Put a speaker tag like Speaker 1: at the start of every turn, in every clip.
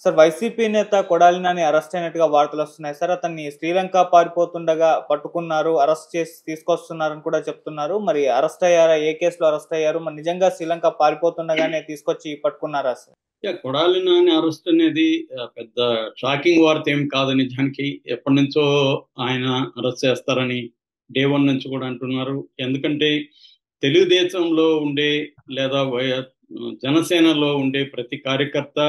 Speaker 1: Sir YCP నేత Kodali Nani arrest అయినట్టుగా వార్తలొస్తున్నాయి sir. అతన్ని శ్రీలంక పారిపోతుండగా పట్టుకున్నారు. అరెస్ట్ చేసి తీసుకొస్తున్నారని కూడా చెప్తున్నారు. మరి అరెస్ట్ అయ్యారా? ఏ కేసులో అరెస్ట్ అయ్యారు? మరి నిజంగా శ్రీలంక పారిపోతుండగానే తీసుకొచ్చి పట్టుకున్నారా సార్?
Speaker 2: కొడాలి నాని అరెస్ట్ అనేది పెద్ద షాకింగ్ వార్త ఏం కాదు నిజానికి. ఎప్పటినుంచో ఆయన అరెస్ట్ చేస్తారని డే వన్ నుంచి కూడా అంటున్నారు. ఎందుకంటే తెలుగుదేశంలో ఉండే లేదా జనసేనలో ఉండే ప్రతి కార్యకర్త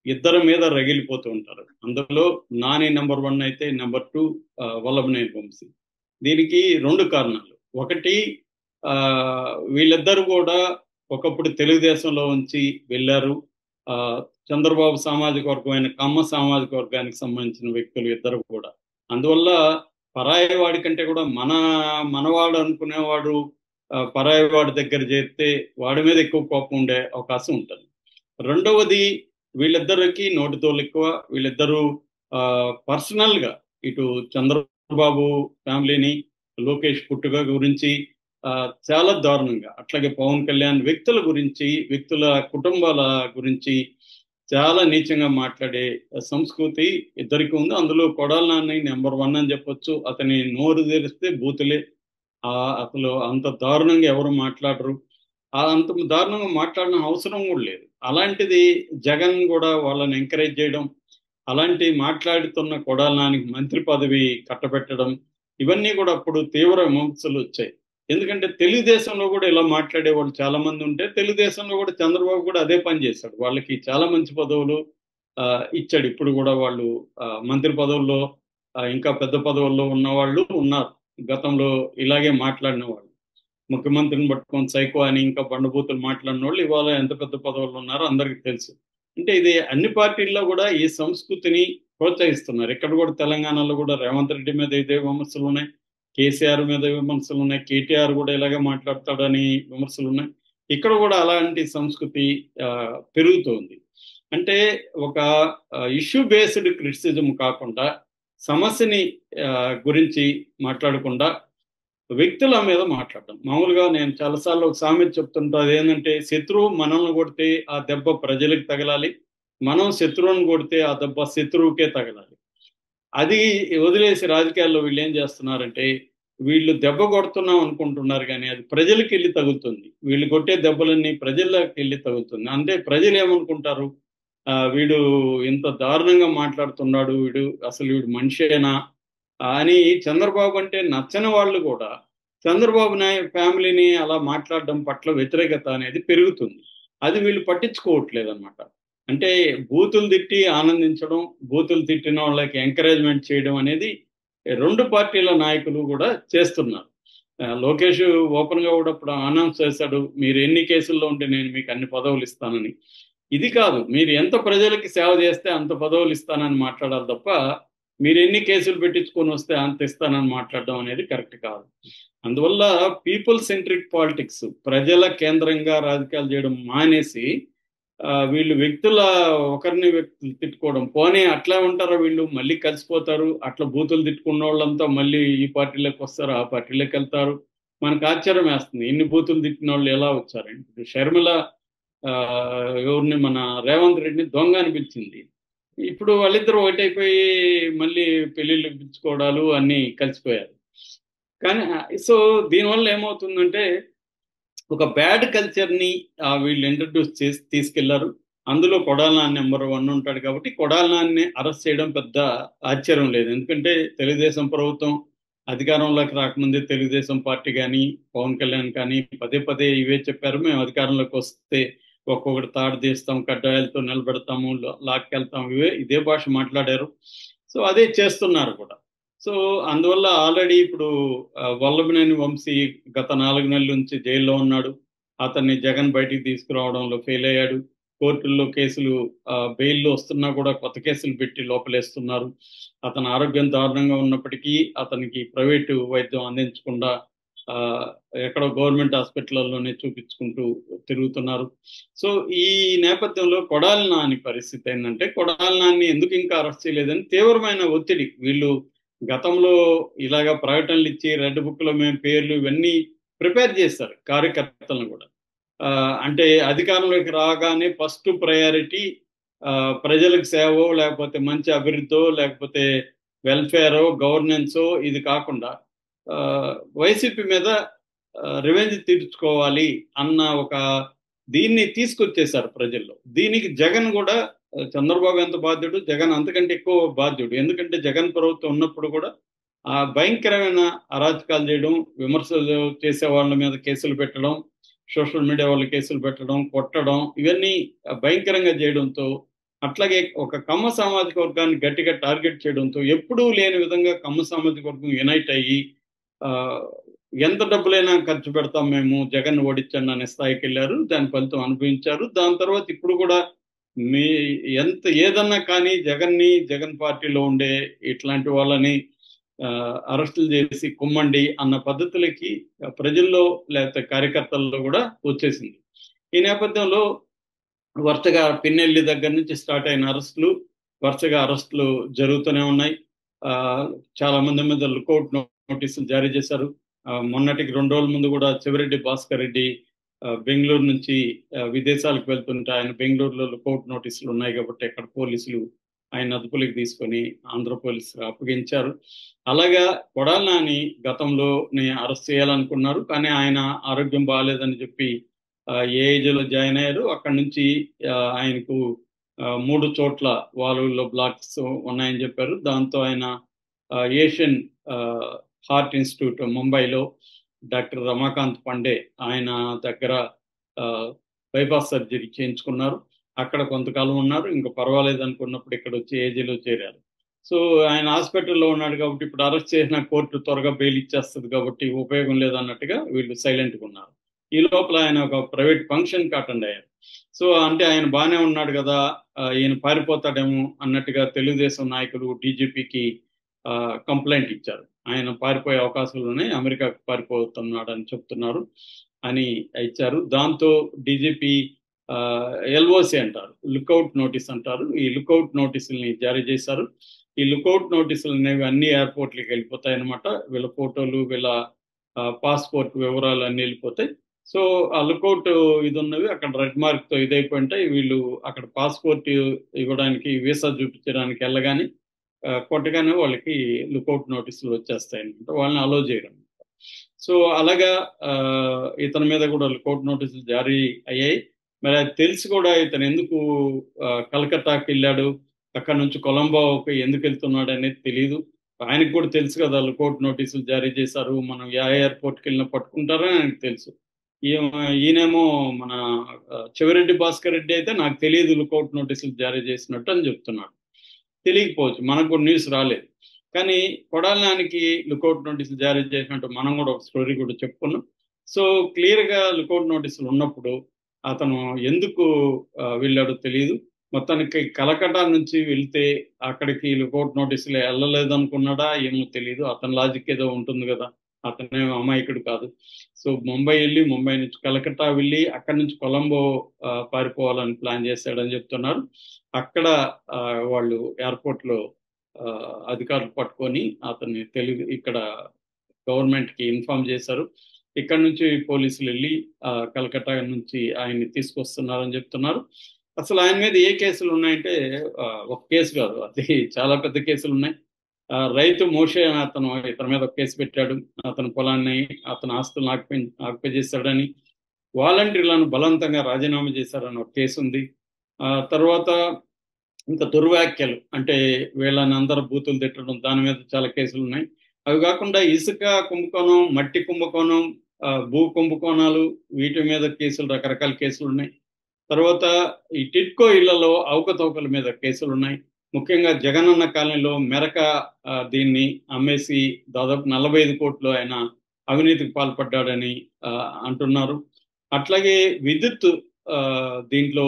Speaker 2: ఇద్దరి మీద రగిలిపోతూ ఉంటారు. అందులో నాని నెంబర్ 1 అయితే నెంబర్ 2 వల్లభనేని వంశీ. దీనికి 2 కారణాలు. ఒకటి, ఆ, వీళ్ళిద్దరు కూడా ఒకప్పుడు తెలుగుదేశంలో ఉంచి వెళ్ళారు. ఆ, చంద్రబాబు సామాజిక వర్గమైన కమ్మ సామాజిక వర్గానికి సంబంధించిన వ్యక్తులు ఇద్దరు కూడా. అందువల్ల పరాయి వాడి కంటే కూడా మనవాడు అనుకునేవాడు పరాయి వాడి దగ్గర చేరితే వాడి మీద ఎక్కువ కోపం ఉండే అవకాశం ఉంటుంది. రెండవది, వీళ్ళిద్దరికి నోటితోలు ఎక్కువ. వీళ్ళిద్దరూ పర్సనల్ గా ఇటు చంద్రబాబు ఫ్యామిలీని, లోకేష్ పుట్టుక గురించి చాలా దారుణంగా, అట్లాగే పవన్ కళ్యాణ్ వ్యక్తుల గురించి, వ్యక్తుల కుటుంబాల గురించి చాలా నీచంగా మాట్లాడే సంస్కృతి ఇద్దరికి ఉంది. అందులో కొడాలి నాని నెంబర్ 1 అని చెప్పొచ్చు. అతని నోరు తెరిస్తే బూతులే. అసలు అంత దారుణంగా ఎవరు మాట్లాడరు. అంత దారుణంగా మాట్లాడిన అవసరం కూడా లేదు. అలాంటిది జగన్ కూడా వాళ్ళని ఎంకరేజ్ చేయడం, అలాంటి మాట్లాడుతున్న కొడాలి నానికి మంత్రి పదవి కట్టబెట్టడం, ఇవన్నీ కూడా అప్పుడు తీవ్ర విమర్శలు వచ్చాయి. ఎందుకంటే తెలుగుదేశంలో కూడా ఇలా మాట్లాడే వాళ్ళు చాలా మంది ఉంటే, తెలుగుదేశంలో కూడా చంద్రబాబు కూడా అదే పని చేశాడు. వాళ్ళకి చాలా మంచి పదవులు ఇచ్చాడు. ఇప్పుడు కూడా వాళ్ళు మంత్రి పదవుల్లో, ఇంకా పెద్ద పదవుల్లో ఉన్న వాళ్ళు ఉన్నారు. గతంలో ఇలాగే మాట్లాడిన వాళ్ళు, ముఖ్యమంత్రిని పట్టుకొని సైకో అని ఇంకా బండబూతులు మాట్లాడిన వాళ్ళు ఇవాళ ఎంత పెద్ద పదవులు ఉన్నారో అందరికీ తెలుసు. అంటే ఇది అన్ని పార్టీల్లో కూడా ఈ సంస్కృతిని ప్రోత్సహిస్తున్నారు. ఇక్కడ కూడా తెలంగాణలో కూడా రేవంత్ రెడ్డి మీద ఇదే విమర్శలు ఉన్నాయి, కేసీఆర్ మీద విమర్శలు ఉన్నాయి, కేటీఆర్ కూడా ఇలాగే మాట్లాడతాడని విమర్శలు ఉన్నాయి. ఇక్కడ కూడా అలాంటి సంస్కృతి పెరుగుతోంది. అంటే ఒక ఇష్యూ బేస్డ్ క్రిటిసిజం కాకుండా, సమస్యని గురించి మాట్లాడకుండా వ్యక్తుల మీద మాట్లాడడం. మామూలుగా నేను చాలాసార్లు ఒక సామెత చెప్తుంటా, అదేంటంటే శత్రువు మనల్ని కొడితే ఆ దెబ్బ ప్రజలకు తగలాలి, మనం శత్రువుని కొడితే ఆ దెబ్బ శత్రువుకే తగలాలి. అది వదిలేసి రాజకీయాల్లో వీళ్ళు ఏం చేస్తున్నారంటే, వీళ్ళు దెబ్బ కొడుతున్నాం అనుకుంటున్నారు కానీ అది ప్రజలకు వెళ్ళి తగులుతుంది. వీళ్ళు కొట్టే దెబ్బలన్నీ ప్రజల్లోకి వెళ్ళి తగులుతుంది. అంటే ప్రజలు ఏమనుకుంటారు, వీడు ఇంత దారుణంగా మాట్లాడుతున్నాడు, వీడు మనిషేనా అని. చంద్రబాబు అంటే నచ్చని వాళ్ళు కూడా చంద్రబాబు నాయుడు ఫ్యామిలీని అలా మాట్లాడడం పట్ల వ్యతిరేకత అనేది పెరుగుతుంది. అది వీళ్ళు పట్టించుకోవట్లేదు అనమాట. అంటే బూతులు తిట్టి ఆనందించడం, బూతులు తిట్టిన వాళ్ళకి ఎంకరేజ్మెంట్ చేయడం అనేది 2 పార్టీల నాయకులు కూడా చేస్తున్నారు. లోకేష్ ఓపెన్ గా కూడా ఇప్పుడు అనౌన్స్ చేశాడు, మీరు ఎన్ని కేసుల్లో ఉంటే నేను మీకు అన్ని పదవులు ఇస్తానని. ఇది కాదు, మీరు ఎంత ప్రజలకి సేవ చేస్తే అంత పదవులు ఇస్తానని మాట్లాడాలి తప్ప, మీరు ఎన్ని కేసులు పెట్టించుకొని వస్తే అంత ఇస్తానని మాట్లాడడం అనేది కరెక్ట్ కాదు. అందువల్ల పీపుల్ సెంట్రిక్ పాలిటిక్స్, ప్రజల కేంద్రంగా రాజకీయాలు చేయడం మానేసి వీళ్ళు ఒకరిని వ్యక్తులు తిట్టుకోవడం, పోనీ అట్లా ఉంటారా వీళ్ళు, మళ్ళీ కలిసిపోతారు, అట్లా బూతులు తిట్టుకున్న వాళ్ళంతా మళ్ళీ ఈ పార్టీలోకి వస్తారు, ఆ పార్టీలోకి వెళ్తారు. మనకు ఆశ్చర్యం వేస్తుంది, ఇన్ని బూతులు తిట్టిన వాళ్ళు ఎలా వచ్చారండి. ఇప్పుడు షర్మిల ఎవరిని, మన రేవంత్ రెడ్డిని దొంగ అని పిలిచింది. ఇప్పుడు వాళ్ళిద్దరూ ఒకటైపోయి మళ్ళీ పెళ్లిళ్ళు పిలుచుకోవడాలు అన్నీ కలిసిపోయారు. కానీ సో దీనివల్ల ఏమవుతుందంటే, ఒక బ్యాడ్ కల్చర్ని వీళ్ళు ఇంట్రడ్యూస్ చేసి తీసుకెళ్లారు. అందులో కొడాలి నాని నెంబర్ 1 ఉంటాడు కాబట్టి కొడాలి నాని అరెస్ట్ చేయడం పెద్ద ఆశ్చర్యం లేదు. ఎందుకంటే తెలుగుదేశం ప్రభుత్వం అధికారంలోకి రాకముందే తెలుగుదేశం పార్టీ కానీ, పవన్ కళ్యాణ్ కానీ పదే పదే ఇవే చెప్పారు, మేము అధికారంలోకి వస్తే ఒక్కొక్కటి తాడు తీస్తాం, కడ్డాయాలతో నిలబెడతాము, లాక్కెళ్తాం, ఇదే భాష మాట్లాడారు. సో అదే చేస్తున్నారు కూడా. సో అందువల్ల ఆల్రెడీ ఇప్పుడు వల్లభనేని వంశీ గత 4 నెలల నుంచి జైల్లో ఉన్నాడు. అతన్ని జగన్ బయటికి తీసుకురావడంలో ఫెయిల్ అయ్యాడు. కోర్టుల్లో కేసులు బెయిల్లో వస్తున్నా కూడా కొత్త కేసులు పెట్టి లోపలేస్తున్నారు. అతని ఆరోగ్యం దారుణంగా ఉన్నప్పటికీ అతనికి ప్రైవేటు వైద్యం అందించకుండా ఎక్కడో గవర్నమెంట్ హాస్పిటల్లోనే చూపించుకుంటూ తిరుగుతున్నారు. సో ఈ నేపథ్యంలో కొడాలి నాని పరిస్థితి ఏంటంటే, కొడాలి నాని ఎందుకు ఇంకా అరెస్ట్ చేయలేదని తీవ్రమైన ఒత్తిడి. వీళ్ళు గతంలో ఇలాగా ప్రకటనలు ఇచ్చి రెడ్ బుక్ లో మేము పేర్లు ఇవన్నీ ప్రిపేర్ చేస్తారు కార్యకర్తలను కూడా. అంటే అధికారంలోకి రాగానే ఫస్ట్ ప్రయారిటీ ప్రజలకు సేవో లేకపోతే మంచి అభివృద్ధో లేకపోతే వెల్ఫేరో గవర్నెన్సో ఇది కాకుండా ఆ, వైసీపీ మీద రివెంజ్ తీర్చుకోవాలి అన్న ఒక దీన్ని తీసుకొచ్చేశారు ప్రజల్లో. దీనికి జగన్ కూడా చంద్రబాబు ఎంత బాధ్యుడు, జగన్ అంతకంటే ఎక్కువ బాధ్యుడు. ఎందుకంటే జగన్ ప్రభుత్వం ఉన్నప్పుడు కూడా ఆ భయంకరమైన అరాచకాలు చేయడం, విమర్శలు చేసే వాళ్ళ మీద కేసులు పెట్టడం, సోషల్ మీడియా వాళ్ళ కేసులు పెట్టడం, కొట్టడం, ఇవన్నీ భయంకరంగా చేయడంతో, అట్లాగే ఒక కమ్మ సామాజిక వర్గాన్ని గట్టిగా టార్గెట్ చేయడంతో ఎప్పుడూ లేని విధంగా కమ్మ సామాజిక వర్గం యునైట్ అయ్యి ఆ, ఎంత డబ్బులైనా ఖర్చు పెడతాం మేము జగన్ ఓడించండి అనే స్థాయికి వెళ్ళారు. దాని ఫలితం అనుభవించారు. దాని తర్వాత ఇప్పుడు కూడా మీ ఎంత ఏదన్నా కానీ జగన్ పార్టీలో ఉండే ఇట్లాంటి వాళ్ళని అరెస్టులు చేసి కుమ్మండి అన్న పద్ధతులకి ప్రజల్లో లేకపోతే కార్యకర్తల్లో కూడా వచ్చేసింది. ఈ నేపథ్యంలో వరుసగా పిన్నెల్లి దగ్గర నుంచి స్టార్ట్ అయిన వరుసగా అరెస్టులు జరుగుతూనే ఉన్నాయి. ఆ, చాలా మంది మీద లుకౌట్ నోటీసులు జారీ చేశారు. మొన్నటికి 2 రోజుల ముందు కూడా చెవిరెడ్డి భాస్కర్ రెడ్డి బెంగళూరు నుంచి విదేశాలకు వెళ్తుంటే ఆయన బెంగళూరులో లుకౌట్ నోటీసులు ఉన్నాయి కాబట్టి అక్కడ పోలీసులు ఆయన అదుపులోకి తీసుకొని ఆంధ్ర పోలీసులు అప్పగించారు. అలాగా కొడాలి నాని గతంలోనే అరెస్ట్ చేయాలనుకున్నారు, కానీ ఆయన ఆరోగ్యం బాగాలేదని చెప్పి ఏఐజీలో జాయిన్ అయ్యారు. అక్కడి నుంచి ఆయనకు 3 చోట్ల వాల్వుల్లో బ్లాక్స్ ఉన్నాయని చెప్పారు. దాంతో ఆయన ఏషియన్ హార్ట్ ఇన్స్టిట్యూట్ ముంబైలో డాక్టర్ రమాకాంత్ పండే ఆయన దగ్గర బైపాస్ సర్జరీ చేయించుకున్నారు. అక్కడ కొంతకాలం ఉన్నారు. ఇంకా పర్వాలేదు అనుకున్నప్పుడు ఇక్కడ వచ్చి ఏజీలో చేరారు. సో ఆయన హాస్పిటల్లో ఉన్నాడు కాబట్టి ఇప్పుడు అరెస్ట్ చేసిన కోర్టు త్వరగా బెయిల్ ఇచ్చేస్తుంది కాబట్టి ఉపయోగం లేదన్నట్టుగా వీళ్ళు సైలెంట్గా ఉన్నారు. ఈ లోపల ఆయన ఒక ప్రైవేట్ ఫంక్షన్కి అటెండ్ అయ్యారు. సో అంటే ఆయన బాగానే ఉన్నాడు కదా, ఈయన పారిపోతాడేమో అన్నట్టుగా తెలుగుదేశం నాయకులు డీజీపీకి కంప్లైంట్ ఇచ్చారు. ఆయన పారిపోయే అవకాశాలు ఉన్నాయి, అమెరికాకు పారిపోతున్నాడు అని చెప్తున్నారు అని ఇచ్చారు. దాంతో డీజీపీ ఎల్ఓసి అంటారు, లుకౌట్ నోటీస్ అంటారు, ఈ లుకౌట్ నోటీసుల్ని జారీ చేశారు. ఈ లుకౌట్ నోటీసులు అనేవి అన్ని ఎయిర్పోర్ట్లకి వెళ్ళిపోతాయి అనమాట. వీళ్ళ ఫోటోలు, వీళ్ళ పాస్పోర్ట్ వివరాలు అన్ని వెళ్ళిపోతాయి. సో ఆ లుకౌట్ ఇది ఉన్నవి అక్కడ రెడ్ మార్క్ తో ఇదైపోయింటాయి. వీళ్ళు అక్కడ పాస్పోర్ట్ ఇవ్వడానికి, వీసా చూపించడానికి వెళ్ళగానే కొట్టగానే వాళ్ళకి లుకౌట్ నోటీసులు వచ్చేస్తాయి అనమాట, వాళ్ళని అలో చేయడం. సో అలాగా ఇతని మీద కూడా లుకౌట్ నోటీసులు జారీ అయ్యాయి. మరి అది తెలిసి కూడా ఇతను ఎందుకు కలకత్తాకి వెళ్ళాడు, అక్కడ నుంచి కొలంబోకి ఎందుకు వెళ్తున్నాడు అనేది తెలియదు. ఆయనకు కూడా తెలుసు కదా లుకౌట్ నోటీసులు జారీ చేశారు, మనం ఏ ఎయిర్పోర్ట్కి వెళ్ళినా పట్టుకుంటారని ఆయనకు తెలుసు. ఈయనేమో మన చెవిరెడ్డి భాస్కర్ రెడ్డి అయితే నాకు తెలియదు లుకౌట్ నోటీసులు జారీ చేసినట్టు అని చెప్తున్నాడు. తెలియకపోవచ్చు, మనకు న్యూస్ రాలేదు. కానీ కొడాలి నానికి లుకౌట్ నోటీసులు జారీ చేసినట్టు మనం కూడా ఒక స్టోరీ కూడా చెప్పుకున్నాం. సో క్లియర్గా లుకౌట్ నోటీసులు ఉన్నప్పుడు అతను ఎందుకు వెళ్ళాడో తెలియదు. మొత్తానికి కలకటా నుంచి వెళ్తే అక్కడికి లుకౌట్ నోటీసులు వెళ్ళలేదు అనుకున్నాడా ఏమో తెలియదు. అతని లాజిక్ ఏదో ఉంటుంది కదా, అతనే అమాయకుడు కాదు. సో ముంబై వెళ్ళి, ముంబై నుంచి కలకత్తా వెళ్ళి, అక్కడి నుంచి కొలంబో పారిపోవాలని ప్లాన్ చేశాడని చెప్తున్నారు. అక్కడ వాళ్ళు ఎయిర్పోర్ట్ లో అధికారులు పట్టుకొని అతన్ని ఇక్కడ గవర్నమెంట్ కి ఇన్ఫార్మ్ చేశారు. ఇక్కడ నుంచి పోలీసులు వెళ్ళి కలకత్తా నుంచి ఆయన్ని తీసుకొస్తున్నారని చెప్తున్నారు. అసలు ఆయన మీద ఏ కేసులు ఉన్నాయంటే ఒక కేసు కాదు, అది చాలా పెద్ద కేసులు ఉన్నాయి. రైతు మోషే అని అతను ఇతని మీద ఒక కేసు పెట్టాడు. అతని పొలాన్ని, అతని ఆస్తులను ఆక్యుపై చేశాడని, వాలంటీర్లను బలవంతంగా రాజీనామా చేశారని ఒక కేసు ఉంది. తర్వాత ఇంకా దుర్వ్యాఖ్యలు అంటే వీళ్ళని అందరూ బూతులు తిట్టడం, దాని మీద చాలా కేసులు ఉన్నాయి. అవి కాకుండా ఇసుక కుంభకోణం, మట్టి కుంభకోణం, భూ కుంభకోణాలు, వీటి మీద కేసులు, రకరకాల కేసులు ఉన్నాయి. తర్వాత ఈ టిట్కో ఇళ్లలో అవకతవకల మీద కేసులు ఉన్నాయి. ముఖ్యంగా జగనన్న కాలనీలో మెరక దీన్ని అమ్మేసి దాదాపు 45 కోట్లు ఆయన అవినీతికి పాల్పడ్డాడని అంటున్నారు. అట్లాగే విద్యుత్ దీంట్లో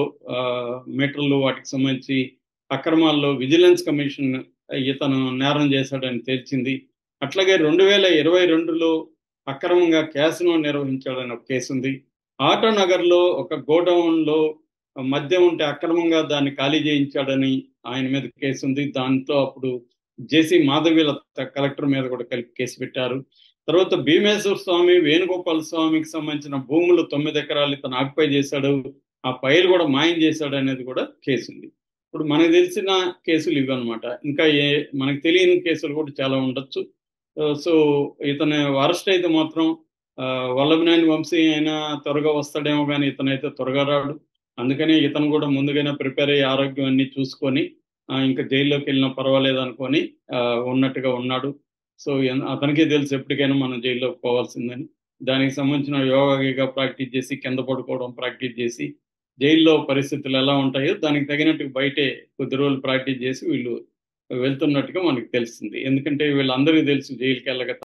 Speaker 2: మీటర్లు వాటికి సంబంధించి అక్రమాల్లో విజిలెన్స్ కమిషన్ ఇతను నేరం చేశాడని తేల్చింది. అట్లాగే 2022లో అక్రమంగా క్యాసినో నిర్వహించాడని ఒక కేసు ఉంది. ఆటో నగర్లో ఒక గోడౌన్లో మద్యం ఉంటే అక్రమంగా దాన్ని ఖాళీ చేయించాడని ఆయన మీద కేసు ఉంది. దాంతో అప్పుడు జేసీ మాధవీలత కలెక్టర్ మీద కూడా కలిపి కేసు పెట్టారు. తర్వాత భీమేశ్వర స్వామి, వేణుగోపాల స్వామికి సంబంధించిన భూములు 9 ఎకరాలు ఇతను ఆక్యుపై చేశాడు, ఆ ఫైల్ కూడా మాయం చేశాడు అనేది కూడా కేసు ఉంది. ఇప్పుడు మనకు తెలిసిన కేసులు ఇవి అనమాట. ఇంకా మనకు తెలియని కేసులు కూడా చాలా ఉండొచ్చు. సో ఇతను అరెస్ట్ అయితే మాత్రం వల్లభనేని వంశీ అయినా త్వరగా వస్తాడేమో కానీ ఇతనైతే త్వరగా రాడు. అందుకని ఇతను కూడా ముందుగానే ప్రిపేర్ అయ్యి ఆరోగ్యం అన్ని చూసుకొని ఇంకా జైల్లోకి వెళ్ళినా పర్వాలేదు అనుకొని ఉన్నట్టుగా ఉన్నాడు. సో అతనికే తెలుసు ఎప్పటికైనా మనం జైల్లోకి పోవాల్సిందని. దానికి సంబంధించిన యోగా ప్రాక్టీస్ చేసి కింద పడుకోవడం ప్రాక్టీస్ చేసి జైల్లో పరిస్థితులు ఎలా ఉంటాయో దానికి తగినట్టు బయటే కొద్ది రోజులు ప్రాక్టీస్ చేసి వీళ్ళు వెళ్తున్నట్టుగా మనకు తెలుస్తుంది. ఎందుకంటే వీళ్ళందరికీ తెలుసు జైలుకి వెళ్ళక